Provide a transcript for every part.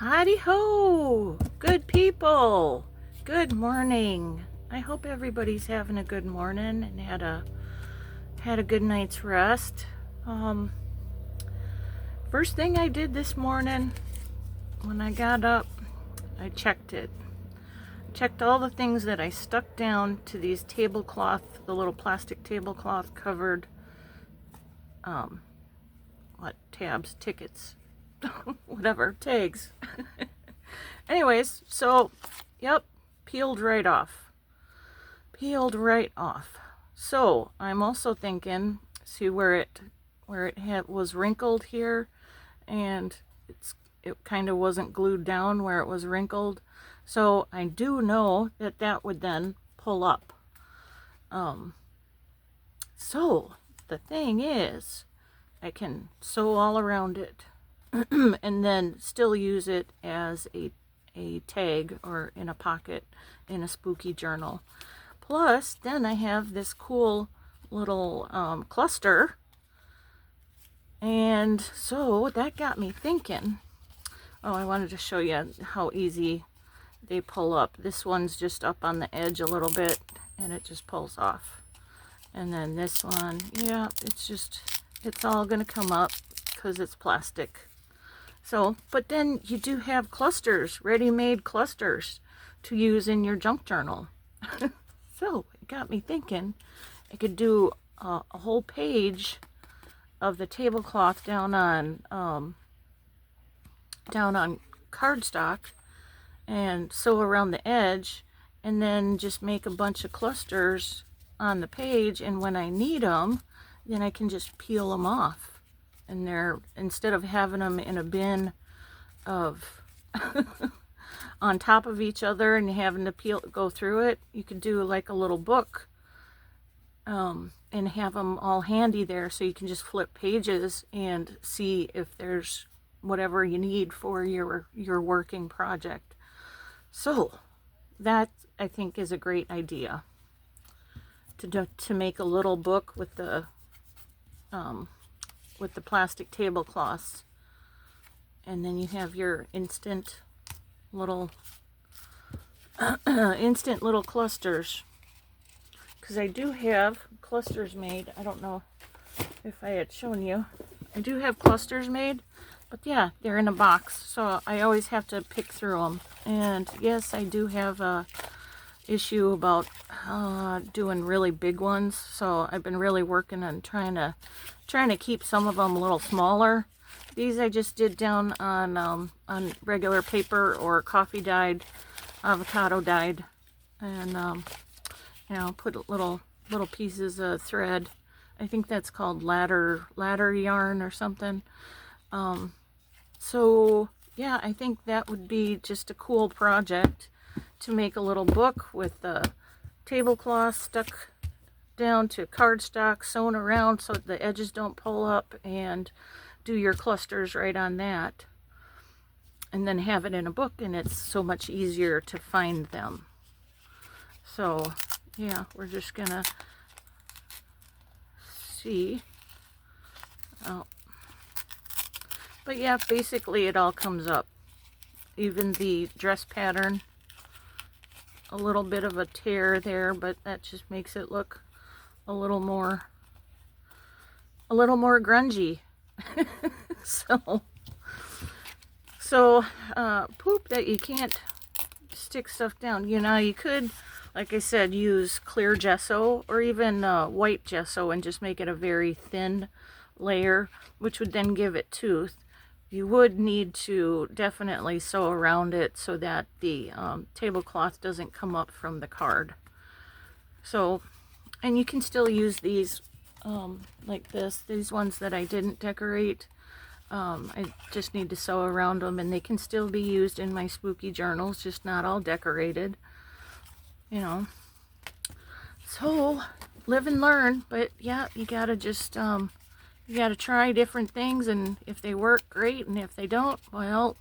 Howdy ho! Good people! Good morning. I hope everybody's having a good morning and had a good night's rest. First thing I did this morning when I got up, I checked it. Checked all the things that I stuck down to these tablecloth, the little plastic tablecloth covered tabs, tickets, whatever, tags. Anyways, so, yep, peeled right off. Peeled right off. So, I'm also thinking, see where it was wrinkled here, and it kind of wasn't glued down where it was wrinkled. So, I do know that would then pull up. So, the thing is, I can sew all around it and then still use it as a tag or in a pocket in a spooky journal. Plus, then I have this cool little cluster. And so that got me thinking. Oh, I wanted to show you how easy they pull up. This one's just up on the edge a little bit and it just pulls off. And then this one, yeah, it's all gonna come up because it's plastic. So, but then you do have clusters, ready-made clusters to use in your junk journal. So it got me thinking I could do a whole page of the tablecloth down on cardstock and sew around the edge, and then just make a bunch of clusters on the page, and when I need them, then I can just peel them off. And they're, instead of having them in a bin of on top of each other and having to go through it, you could do like a little book and have them all handy there, so you can just flip pages and see if there's whatever you need for your working project. So that, I think, is a great idea to make a little book with the plastic tablecloths, and then you have your instant little clusters. Because I do have clusters made. I don't know if I had shown you. I do have clusters made, but yeah, they're in a box, so I always have to pick through them. And yes, I do have a issue about doing really big ones, so I've been really working on trying to keep some of them a little smaller. These I just did down on regular paper or coffee dyed, avocado dyed, and put little pieces of thread. I think that's called ladder yarn or something. So yeah, I think that would be just a cool project to make a little book with the tablecloth stuck down to cardstock, sewn around so the edges don't pull up, and do your clusters right on that, and then have it in a book, and it's so much easier to find them. So yeah, we're just gonna see. Oh. But yeah, basically it all comes up. Even the dress pattern, a little bit of a tear there, but that just makes it look a little more grungy. so poop that you can't stick stuff down. You could, like I said, use clear gesso or even white gesso and just make it a very thin layer, which would then give it tooth. You would need to definitely sew around it so that the tablecloth doesn't come up from the card. So, and you can still use these like these ones that I didn't decorate. I just need to sew around them, and they can still be used in my spooky journals, just not all decorated. So live and learn. But yeah, you gotta just you gotta try different things, and if they work, great, and if they don't, well,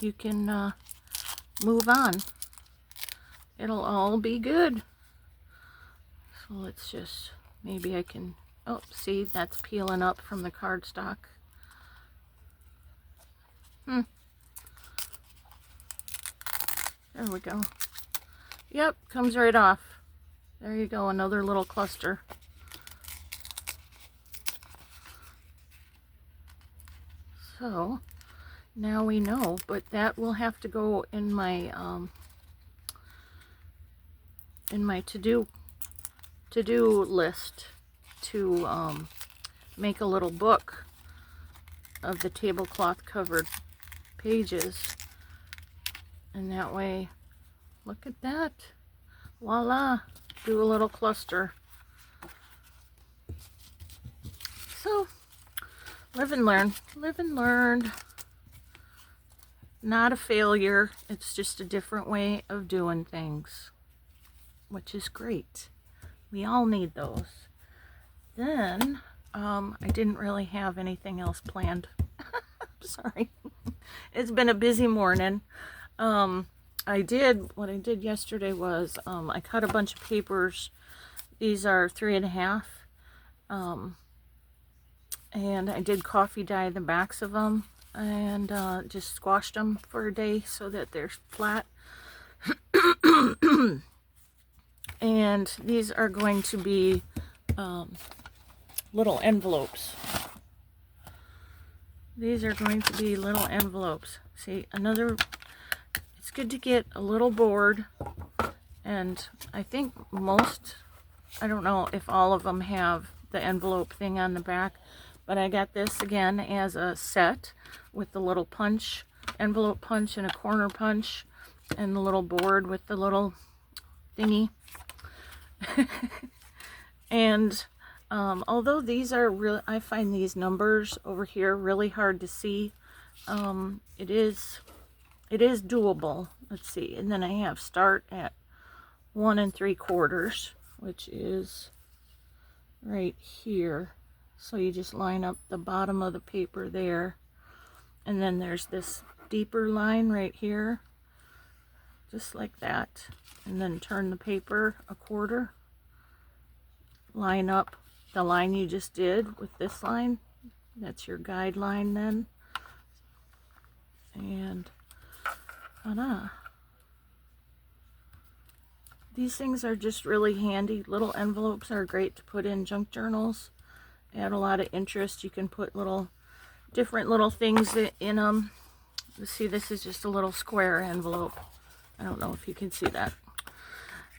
you can move on. It'll all be good. So let's just, maybe I can, oh, see, that's peeling up from the cardstock. There we go. Yep, comes right off. There you go, another little cluster. So now we know, but that will have to go in my to-do list to make a little book of the tablecloth covered pages. And that way, look at that. Voila, do a little cluster. So, live and learn. Live and learn. Not a failure. It's just a different way of doing things, which is great. We all need those. Then, I didn't really have anything else planned. Sorry. It's been a busy morning. What I did yesterday was, I cut a bunch of papers. These are 3.5. And I did coffee dye the backs of them and just squashed them for a day so that they're flat. And these are going to be little envelopes. These are going to be little envelopes. See, it's good to get a little board, and I think I don't know if all of them have the envelope thing on the back, but I got this again as a set with the little punch, envelope punch and a corner punch, and the little board with the little thingy. And although these are really, I find these numbers over here really hard to see. It is doable. Let's see, and then I have start at 1 3/4, which is right here. So you just line up the bottom of the paper there, and then there's this deeper line right here, just like that, and then turn the paper a quarter, line up the line you just did with this line. That's your guideline then, and ta-da. These things are just really handy. Little envelopes are great to put in junk journals. Add a lot of interest. You can put different little things in them. You see, this is just a little square envelope. I don't know if you can see that.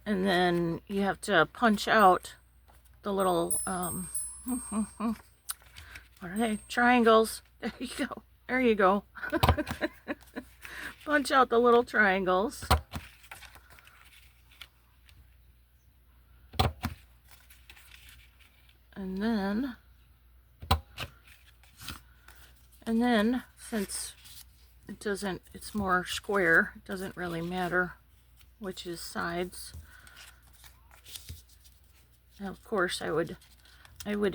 And then you have to punch out the little, what are they? Triangles. There you go. There you go. Punch out the little triangles. And then since it's more square, it doesn't really matter which is sides. Now, of course, I would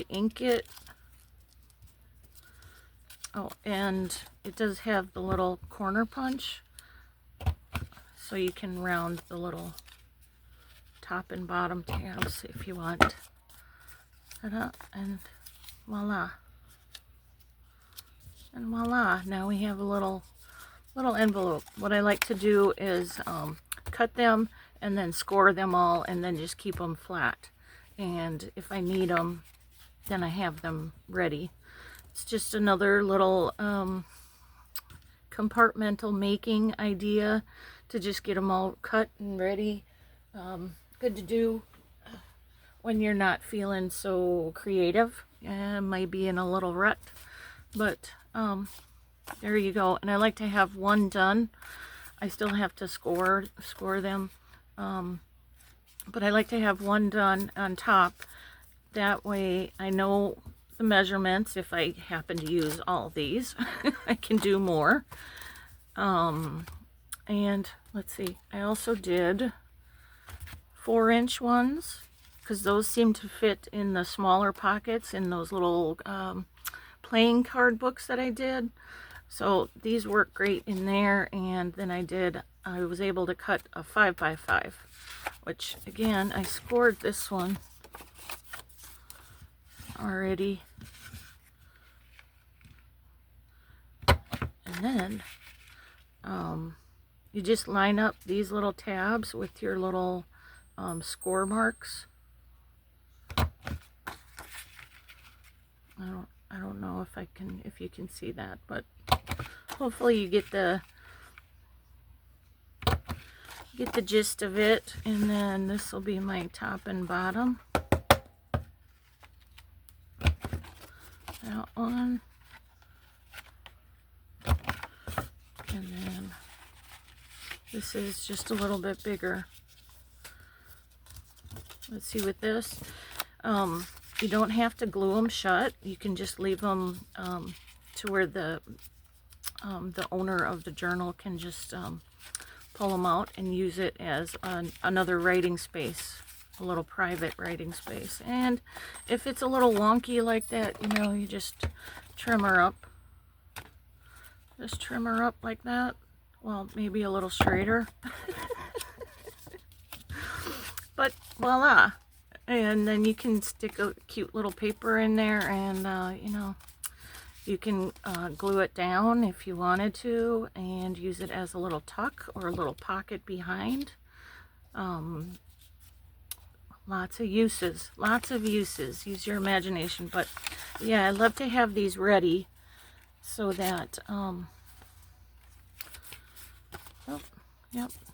ink it. Oh, and it does have the little corner punch, so you can round the little top and bottom tabs if you want. Ta-da, and voila. And voila, now we have a little envelope. What I like to do is cut them and then score them all and then just keep them flat. And if I need them, then I have them ready. It's just another little compartmental making idea to just get them all cut and ready. Good to do when you're not feeling so creative. Might be in a little rut, but there you go. And I like to have one done. I still have to score them, but I like to have one done on top. That way I know the measurements. If I happen to use all these, I can do more. And let's see, I also did 4-inch ones, because those seem to fit in the smaller pockets in those little playing card books that I did. So these work great in there. And then I was able to cut a 5x5, which again, I scored this one already. And then you just line up these little tabs with your little score marks. I don't know if you can see that, but hopefully you get the gist of it. And then this will be my top and bottom. That one. And then this is just a little bit bigger. Let's see with this. You don't have to glue them shut. You can just leave them to where the owner of the journal can just pull them out and use it as another writing space, a little private writing space. And if it's a little wonky like that, you know, you just trim her up. Just trim her up like that. Well, maybe a little straighter. But voila. And then you can stick a cute little paper in there, and you know, you can glue it down if you wanted to and use it as a little tuck or a little pocket behind. Lots of uses, use your imagination. But yeah, I love to have these ready so that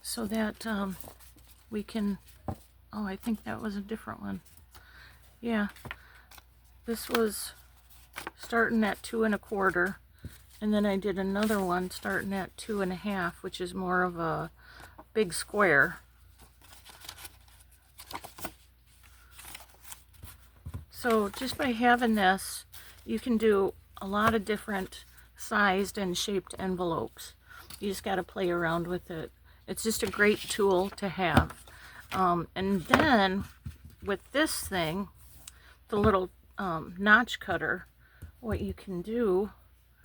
so that we can, oh, I think that was a different one. Yeah, this was starting at 2 1/4, and then I did another one starting at 2 1/2, which is more of a big square. So just by having this, you can do a lot of different sized and shaped envelopes. You just got to play around with it. It's just a great tool to have. And then with this thing, the little notch cutter, what you can do,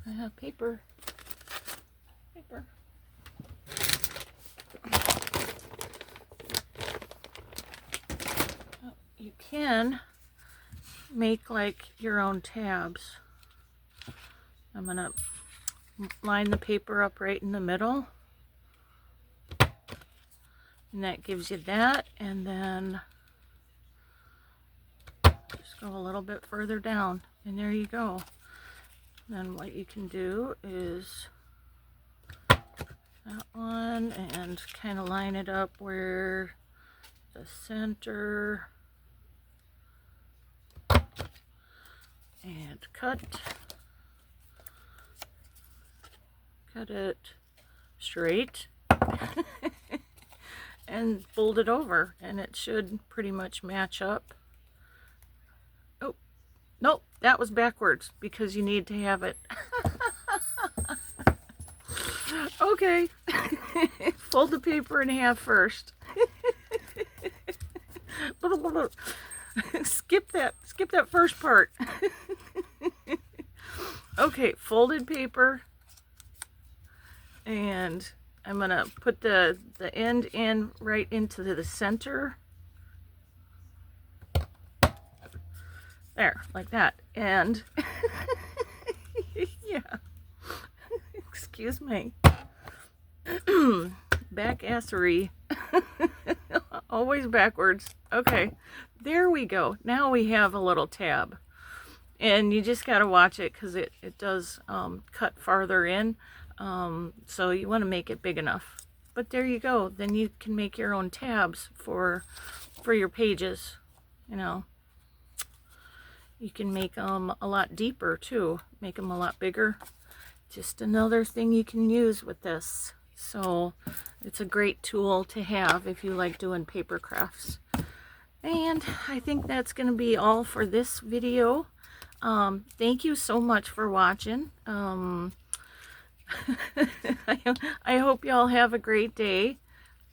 I have paper. You can make like your own tabs. I'm gonna line the paper up right in the middle, and that gives you that. And then just go a little bit further down, and there you go. Then what you can do is that one, and kind of line it up where the center, and cut it straight and fold it over, and it should pretty much match up. Oh, nope, that was backwards because you need to have it. Okay, fold the paper in half first. Skip that first part. Okay, folded paper, and I'm gonna put the end in right into the center. There, like that. And yeah, excuse me. Backassery. Always backwards. Okay, there we go. Now we have a little tab, and you just got to watch it because it does cut farther in, so you want to make it big enough. But there you go. Then you can make your own tabs for your pages. You know, you can make them a lot deeper too, make them a lot bigger. Just another thing you can use with this. So it's a great tool to have if you like doing paper crafts. And I think that's going to be all for this video. Thank you so much for watching. I hope y'all have a great day.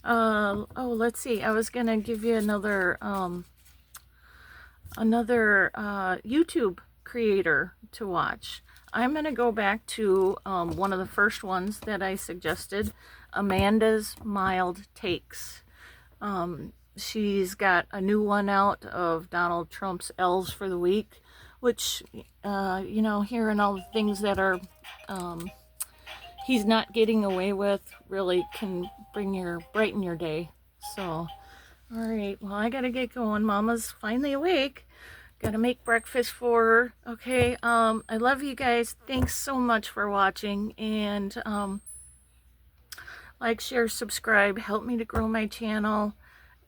Oh, let's see. I was going to give you another YouTube creator to watch. I'm going to go back to one of the first ones that I suggested, Amanda's Mild Takes. She's got a new one out of Donald Trump's Elves for the Week, which, you know, hearing all the things that are, he's not getting away with really can brighten your day. So, all right, well, I gotta get going. Mama's finally awake. Gotta make breakfast for her. Okay, I love you guys. Thanks so much for watching, and like, share, subscribe, help me to grow my channel.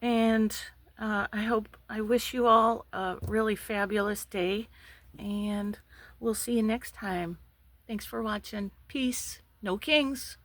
And I wish you all a really fabulous day, and we'll see you next time. Thanks for watching. Peace. No kings.